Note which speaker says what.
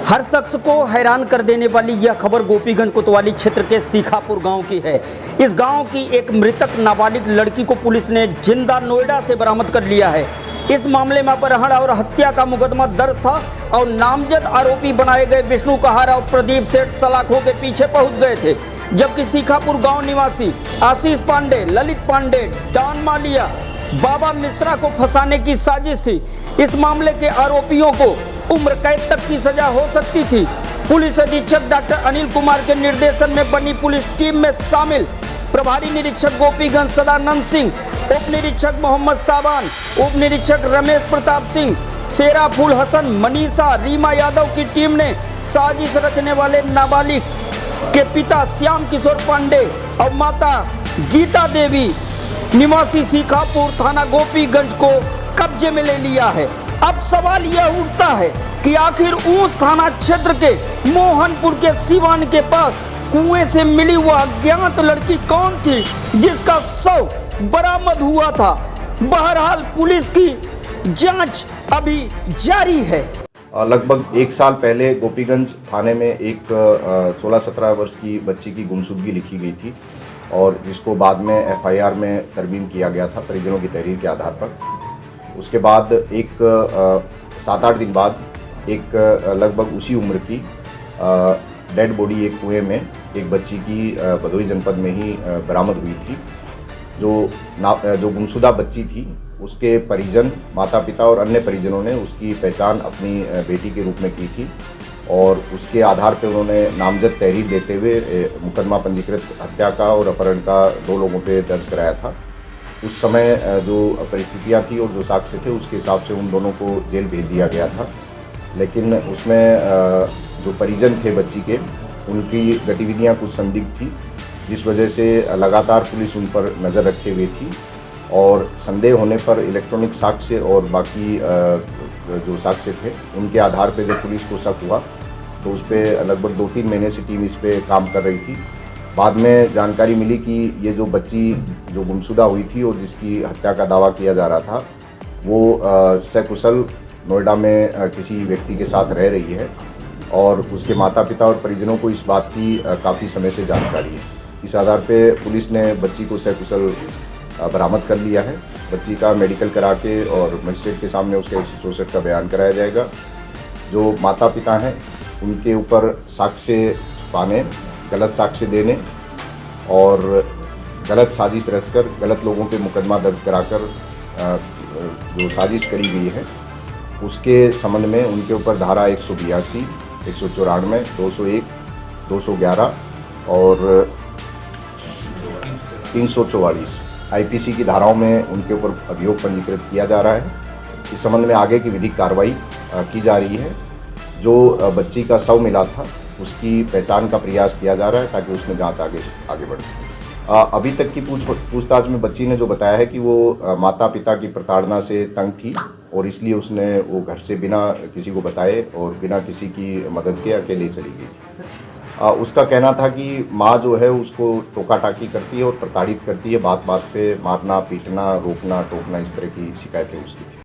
Speaker 1: हर शख्स को हैरान कर देने वाली यह खबर गोपीगंज कोतवाली क्षेत्र के सीखापुर गांव की है। इस गांव की एक मृतक नाबालिग लड़की को पुलिस ने जिंदा नोएडा से बरामद कर लिया है। इस मामले में अपहरण और हत्या का मुकदमा दर्ज था और नामजद आरोपी बनाए गए विष्णु कहार और प्रदीप सेठ सलाखों के पीछे पहुंच गए थे, जबकि सीखापुर गाँव निवासी आशीष पांडे, ललित पांडे, डॉन मालिया, बाबा मिश्रा को फंसाने की साजिश थी। इस मामले के आरोपियों को उम्र कैद तक की सजा हो सकती थी। पुलिस अधीक्षक डॉक्टर अनिल कुमार के निर्देशन में बनी पुलिस टीम में शामिल प्रभारी निरीक्षक गोपीगंज सदानंद सिंह, उप निरीक्षक मोहम्मद साबान, उप निरीक्षक रमेश प्रताप सिंह, शेरा फूल हसन, मनीषा, रीमा यादव की टीम ने साजिश रचने वाले नाबालिग के पिता श्याम किशोर पांडे और माता गीता देवी निवासी सीखापुर थाना गोपीगंज को कब्जे में ले लिया है। अब सवाल यह उठता है कि आखिर उस थाना क्षेत्र के मोहनपुर के सिवान के पास कुएं से मिली वह अज्ञात लड़की कौन थी जिसका शव बरामद हुआ था। बहरहाल पुलिस की जांच अभी जारी है।
Speaker 2: लगभग एक साल पहले गोपीगंज थाने में एक 16-17 वर्ष की बच्ची की गुमशुदगी लिखी गई थी और जिसको बाद में एफआईआर में तरमीम किया गया था परिजनों की तहरीर के आधार पर। उसके बाद एक 7-8 दिन बाद एक लगभग उसी उम्र की डेड बॉडी एक कुएं में एक बच्ची की भदोही जनपद में ही बरामद हुई थी। जो गुमशुदा बच्ची थी उसके परिजन, माता पिता और अन्य परिजनों ने उसकी पहचान अपनी बेटी के रूप में की थी और उसके आधार पर उन्होंने नामजद तहरीर देते हुए मुकदमा पंजीकृत हत्या का और अपहरण का 2 लोगों पे दर्ज कराया था। उस समय जो परिस्थितियां थी और जो साक्ष्य थे उसके हिसाब से उन दोनों को जेल भेज दिया गया था, लेकिन उसमें जो परिजन थे बच्ची के उनकी गतिविधियां कुछ संदिग्ध थी, जिस वजह से लगातार पुलिस उन पर नज़र रखे हुए थी और संदेह होने पर इलेक्ट्रॉनिक साक्ष्य और बाकी जो साक्ष्य थे उनके आधार पर जब पुलिस को शक हुआ तो उस पर लगभग 2-3 महीने से टीम इस पर काम कर रही थी। बाद में जानकारी मिली कि ये जो बच्ची जो गुमशुदा हुई थी और जिसकी हत्या का दावा किया जा रहा था वो सकुशल नोएडा में किसी व्यक्ति के साथ रह रही है और उसके माता पिता और परिजनों को इस बात की काफ़ी समय से जानकारी है। इस आधार पे पुलिस ने बच्ची को सकुशल बरामद कर लिया है। बच्ची का मेडिकल करा के और मजिस्ट्रेट के सामने उसके 164 का बयान कराया जाएगा। जो माता पिता हैं उनके ऊपर साक्ष्य छुपाने, गलत साक्ष्य देने और गलत साजिश रचकर गलत लोगों पे मुकदमा दर्ज कराकर जो साजिश करी गई है उसके संबंध में उनके ऊपर धारा 182, 194, 201, 211 और 344 आईपीसी की धाराओं में उनके ऊपर अभियोग पंजीकृत किया जा रहा है। इस संबंध में आगे की विधिक कार्रवाई की जा रही है। जो बच्ची का शव मिला था उसकी पहचान का प्रयास किया जा रहा है ताकि उसमें जांच आगे बढ़े। अभी तक की पूछताछ में बच्ची ने जो बताया है कि वो माता पिता की प्रताड़ना से तंग थी और इसलिए उसने वो घर से बिना किसी को बताए और बिना किसी की मदद के अकेले चली गई थी। उसका कहना था कि माँ जो है उसको टोका टाकी करती है और प्रताड़ित करती है, बात बात पे मारना, पीटना, रोकना, टोकना, इस तरह की शिकायतें उसकी थी।